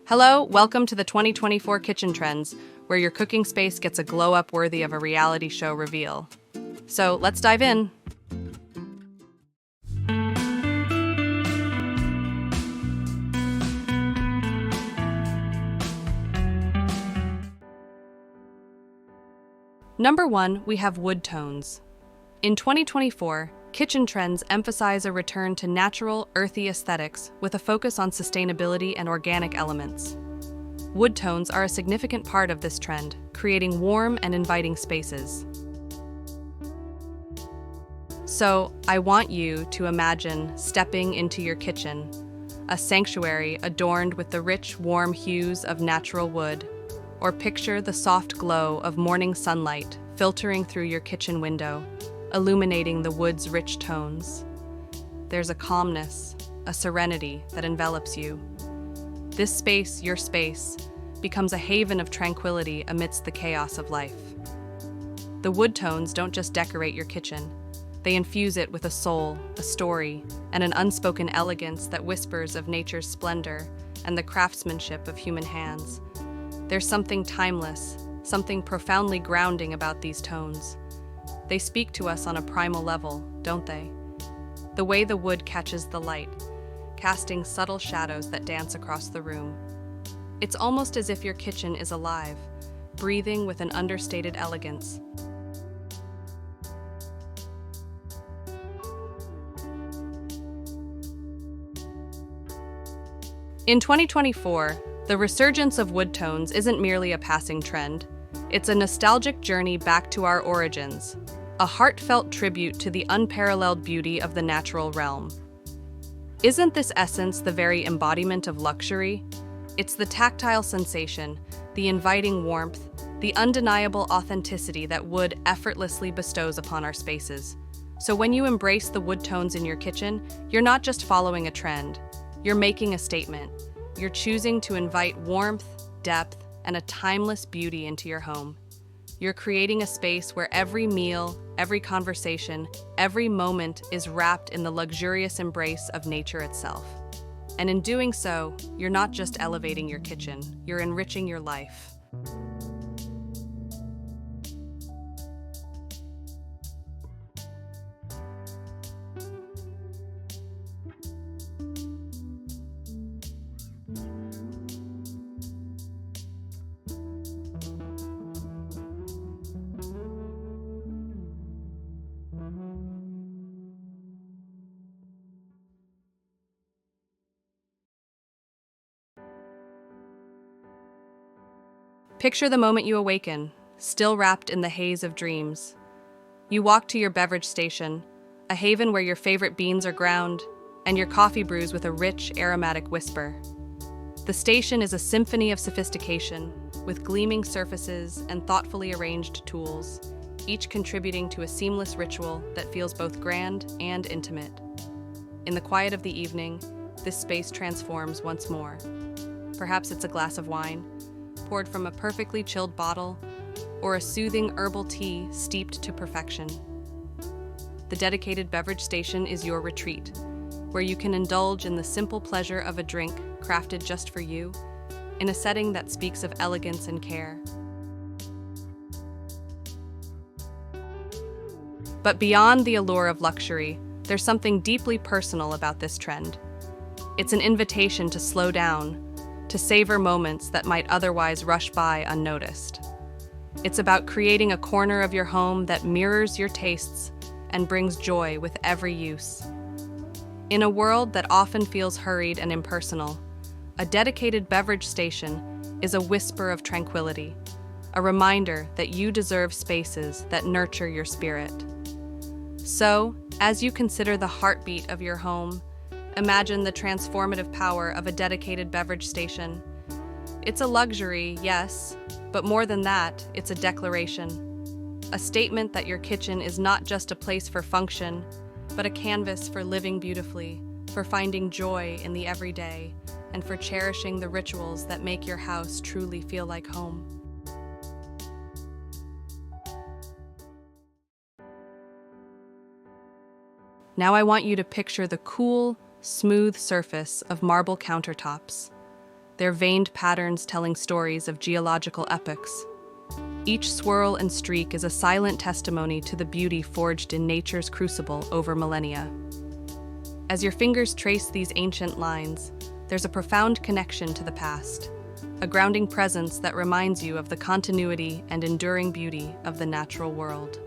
Hello, welcome to the 2024 Kitchen Trends, where your cooking space gets a glow up worthy of a reality show reveal. So let's dive in. Number 1, we have wood tones. In 2024, kitchen trends emphasize a return to natural, earthy aesthetics with a focus on sustainability and organic elements. Wood tones are a significant part of this trend, creating warm and inviting spaces. So, I want you to imagine stepping into your kitchen, a sanctuary adorned with the rich, warm hues of natural wood, or picture the soft glow of morning sunlight filtering through your kitchen window, illuminating the wood's rich tones. There's a calmness, a serenity that envelops you. This space, your space, becomes a haven of tranquility amidst the chaos of life. The wood tones don't just decorate your kitchen. They infuse it with a soul, a story, and an unspoken elegance that whispers of nature's splendor and the craftsmanship of human hands. There's something timeless, something profoundly grounding about these tones. They speak to us on a primal level, don't they? The way the wood catches the light, casting subtle shadows that dance across the room. It's almost as if your kitchen is alive, breathing with an understated elegance. In 2024, the resurgence of wood tones isn't merely a passing trend. It's a nostalgic journey back to our origins, a heartfelt tribute to the unparalleled beauty of the natural realm. Isn't this essence the very embodiment of luxury? It's the tactile sensation, the inviting warmth, the undeniable authenticity that wood effortlessly bestows upon our spaces. So when you embrace the wood tones in your kitchen, you're not just following a trend, you're making a statement. You're choosing to invite warmth, depth, and a timeless beauty into your home. You're creating a space where every meal, every conversation, every moment is wrapped in the luxurious embrace of nature itself. And in doing so, you're not just elevating your kitchen, you're enriching your life. Picture the moment you awaken, still wrapped in the haze of dreams. You walk to your beverage station, a haven where your favorite beans are ground, and your coffee brews with a rich, aromatic whisper. The station is a symphony of sophistication, with gleaming surfaces and thoughtfully arranged tools, each contributing to a seamless ritual that feels both grand and intimate. In the quiet of the evening, this space transforms once more. Perhaps it's a glass of wine, poured from a perfectly chilled bottle, or a soothing herbal tea steeped to perfection. The dedicated beverage station is your retreat, where you can indulge in the simple pleasure of a drink crafted just for you, in a setting that speaks of elegance and care. But beyond the allure of luxury, there's something deeply personal about this trend. It's an invitation to slow down, to savor moments that might otherwise rush by unnoticed. It's about creating a corner of your home that mirrors your tastes and brings joy with every use. In a world that often feels hurried and impersonal, a dedicated beverage station is a whisper of tranquility, a reminder that you deserve spaces that nurture your spirit. So, as you consider the heartbeat of your home, imagine the transformative power of a dedicated beverage station. It's a luxury, yes, but more than that, it's a declaration. A statement that your kitchen is not just a place for function, but a canvas for living beautifully, for finding joy in the everyday, and for cherishing the rituals that make your house truly feel like home. Now I want you to picture the cool, smooth surface of marble countertops. their veined patterns telling stories of geological epochs. Each swirl and streak is a silent testimony to the beauty forged in nature's crucible over millennia. As your fingers trace these ancient lines, there's a profound connection to the past, a grounding presence that reminds you of the continuity and enduring beauty of the natural world.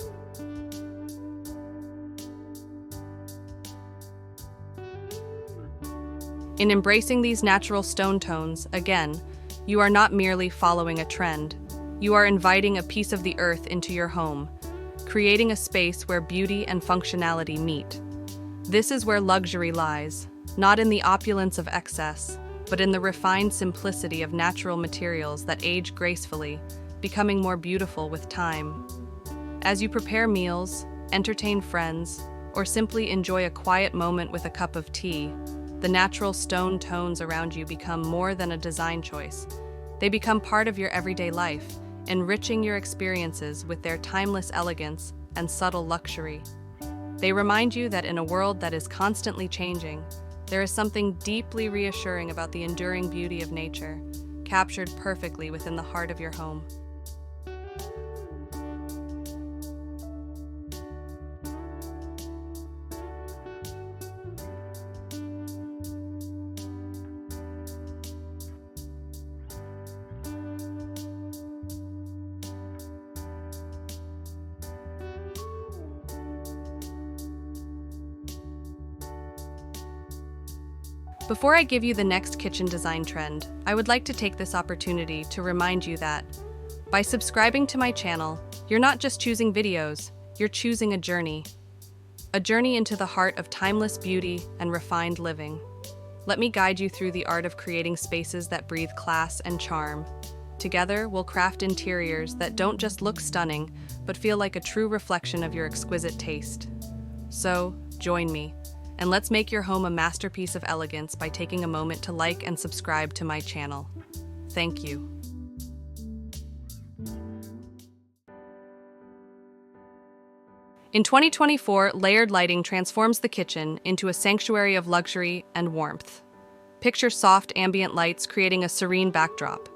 In embracing these natural stone tones, again, you are not merely following a trend. You are inviting a piece of the earth into your home, creating a space where beauty and functionality meet. This is where luxury lies, not in the opulence of excess, but in the refined simplicity of natural materials that age gracefully, becoming more beautiful with time. As you prepare meals, entertain friends, or simply enjoy a quiet moment with a cup of tea, the natural stone tones around you become more than a design choice. They become part of your everyday life, enriching your experiences with their timeless elegance and subtle luxury. They remind you that in a world that is constantly changing, there is something deeply reassuring about the enduring beauty of nature, captured perfectly within the heart of your home. Before I give you the next kitchen design trend, I would like to take this opportunity to remind you that by subscribing to my channel, you're not just choosing videos, you're choosing a journey into the heart of timeless beauty and refined living. Let me guide you through the art of creating spaces that breathe class and charm. Together, we'll craft interiors that don't just look stunning, but feel like a true reflection of your exquisite taste. So, join me. And let's make your home a masterpiece of elegance by taking a moment to like and subscribe to my channel. Thank you. In 2024, layered lighting transforms the kitchen into a sanctuary of luxury and warmth. Picture soft ambient lights creating a serene backdrop,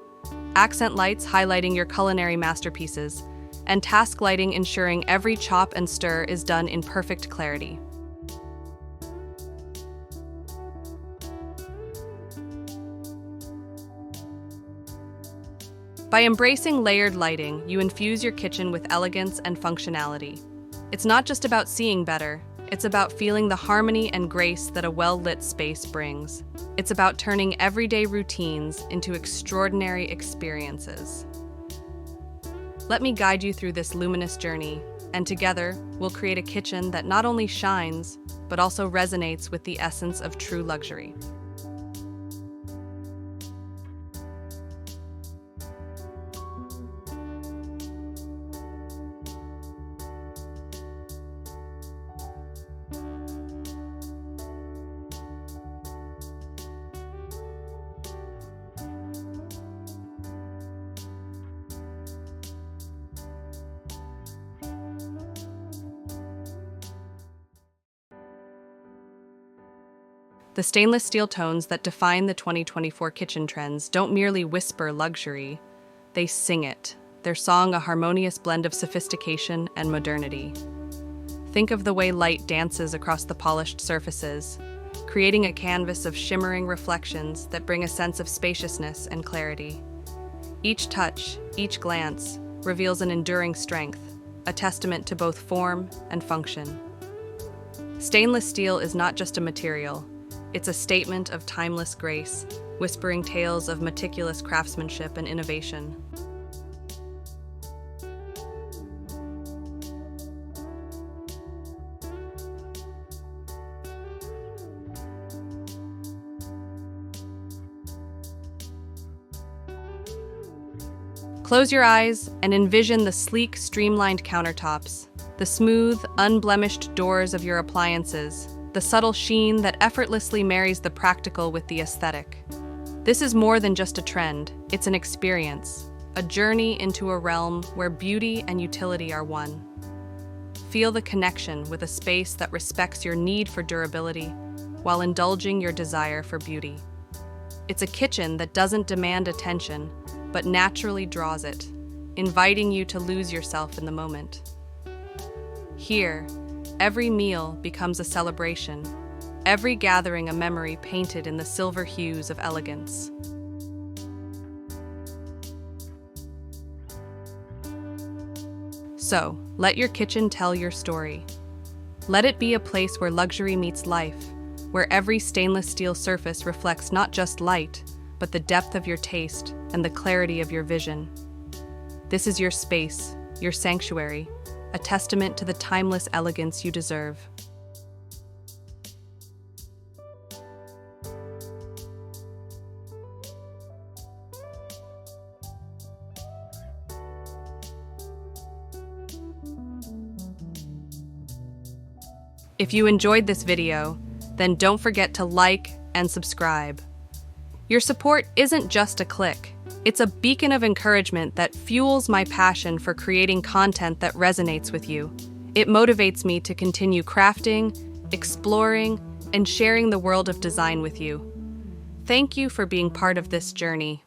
accent lights highlighting your culinary masterpieces, and task lighting ensuring every chop and stir is done in perfect clarity. By embracing layered lighting, you infuse your kitchen with elegance and functionality. It's not just about seeing better, it's about feeling the harmony and grace that a well-lit space brings. It's about turning everyday routines into extraordinary experiences. Let me guide you through this luminous journey, and together, we'll create a kitchen that not only shines, but also resonates with the essence of true luxury. The stainless steel tones that define the 2024 kitchen trends don't merely whisper luxury, they sing it, their song a harmonious blend of sophistication and modernity. Think of the way light dances across the polished surfaces, creating a canvas of shimmering reflections that bring a sense of spaciousness and clarity. Each touch, each glance, reveals an enduring strength, a testament to both form and function. Stainless steel is not just a material, it's a statement of timeless grace, whispering tales of meticulous craftsmanship and innovation. Close your eyes and envision the sleek, streamlined countertops, the smooth, unblemished doors of your appliances, the subtle sheen that effortlessly marries the practical with the aesthetic. This is more than just a trend, it's an experience, a journey into a realm where beauty and utility are one. Feel the connection with a space that respects your need for durability while indulging your desire for beauty. It's a kitchen that doesn't demand attention, but naturally draws it, inviting you to lose yourself in the moment. Here, every meal becomes a celebration, every gathering a memory painted in the silver hues of elegance. So, let your kitchen tell your story. Let it be a place where luxury meets life, where every stainless steel surface reflects not just light, but the depth of your taste and the clarity of your vision. This is your space, your sanctuary, a testament to the timeless elegance you deserve. If you enjoyed this video, then don't forget to like and subscribe. Your support isn't just a click. It's a beacon of encouragement that fuels my passion for creating content that resonates with you. It motivates me to continue crafting, exploring, and sharing the world of design with you. Thank you for being part of this journey.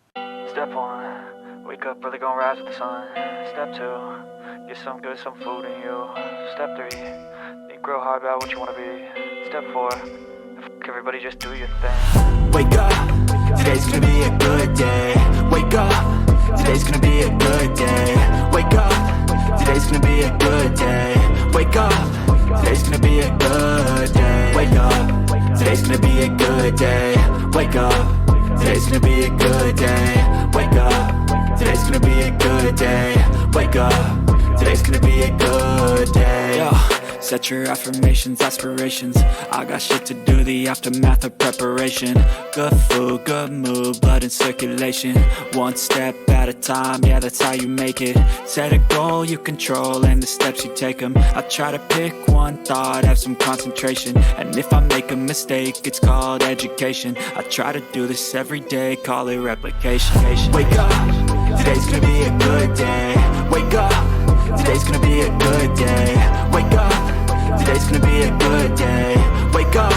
Step 1, wake up early, gonna rise with the sun. Step 2, get some food in you. Step 3, think real hard about what you wanna be. Step 4, everybody just do your thing. Wake up, today's gonna be a good day. Wake up, today's gonna be a good day. Wake up, today's gonna be a good day. Wake up, today's gonna be a good day. Wake up, today's gonna be a good day. Wake up, today's gonna be a good day. Wake up, today's gonna be a good day. Wake up, today's gonna be a good day. Yo. Set your affirmations, aspirations. I got shit to do, the aftermath of preparation. Good food, good mood, blood in circulation. One step at a time, yeah, that's how you make it. Set a goal you control and the steps you take them. I try to pick one thought, have some concentration. And if I make a mistake, it's called education. I try to do this every day, call it replication. Wake up, today's gonna be a good day. Wake up, today's gonna be a good day. Wake up, today's gonna be a good day. Wake up,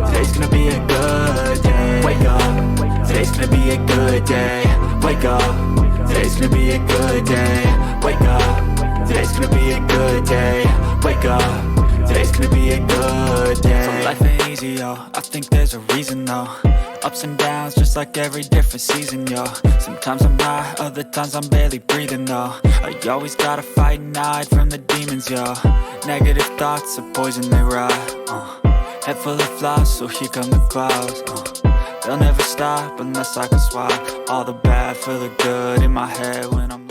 today's gonna be a good day. Wake up, today's gonna be a good day. Wake up, today's gonna be a good day. Wake up, today's gonna be a good day. Wake up, today's gonna be a good day. So life ain't easy, yo, I think there's a reason though. Ups and downs, just like every different season, yo. Sometimes I'm high, other times I'm barely breathing, though. I always gotta fight and hide from the demons, yo. Negative thoughts are poison, they rot. Head full of flies, so here come the clouds. They'll never stop unless I can swap all the bad for the good in my head when I'm